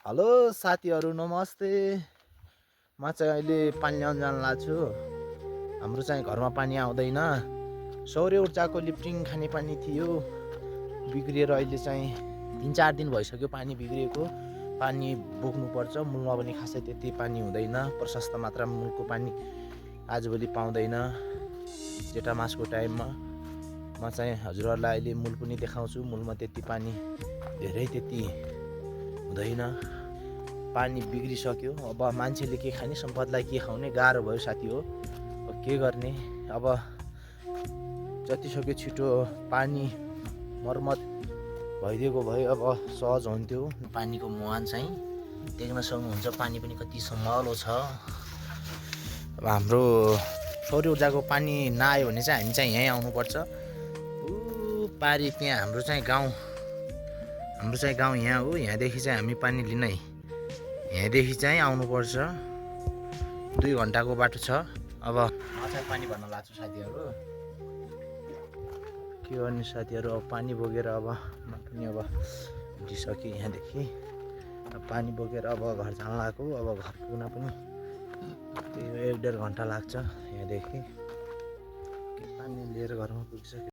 Hello साथीहरू नमस्ते। म चाहिँ अहिले पानी ल्याउन जान लाग्छु। हाम्रो चाहिँ घरमा पानी आउँदैन। सौर्य ऊर्जाको लिफ्टिङ खाने पानी थियो, बिग्रिएर अहिले चाहिँ 3-4 दिन भइसक्यो पानी बिग्रिएको। पानी बोक्नुपर्छ। मूलमा पनि खासै त्यति पानी हुँदैन, प्रशस्त मात्रामा मूलको पानी आजभोलि पाउँदैन। जेठा मासको टाइममा म चाहिँ हजुरहरूलाई अहिले मूल पनि देखाउँछु। मूलमा त्यति पानी धेरै त्यति हुँदैन, पानी बिग्रिसक्यो। अब मान्छेले के खाने, सम्पदलाई के खुवाउने, गाह्रो भयो साथी हो। अब के गर्ने, अब जतिसक्यो छिटो पानी मर्मत भइदिएको भए अब सहज हुन्थ्यो। पानीको मुहान चाहिँ देख्न सक्नुहुन्छ, पानी पनि कति सम्हालो छ। अब हाम्रो सौर्य ऊर्जाको पानी नआयो भने चाहिँ हामी चाहिँ यहीँ आउनुपर्छ। पारी त्यहाँ हाम्रो चाहिँ गाउँ यहाँ हो। यहाँदेखि चाहिँ हामी पानी लिनै यहाँदेखि चाहिँ आउनुपर्छ। 2 घन्टाको बाटो छ। अब म चाहिँ पानी भर्न लाग्छु साथीहरू। के गर्ने साथीहरू, अब पानी बोकेर अब म पनि अब उठिसकेँ यहाँदेखि। अब पानी बोकेर अब घर जान लाग्यो। अब घर पुग्न पनि त्यही 1-1.5 घन्टा लाग्छ यहाँदेखि। पानी लिएर घरमा पुगिसकेँ।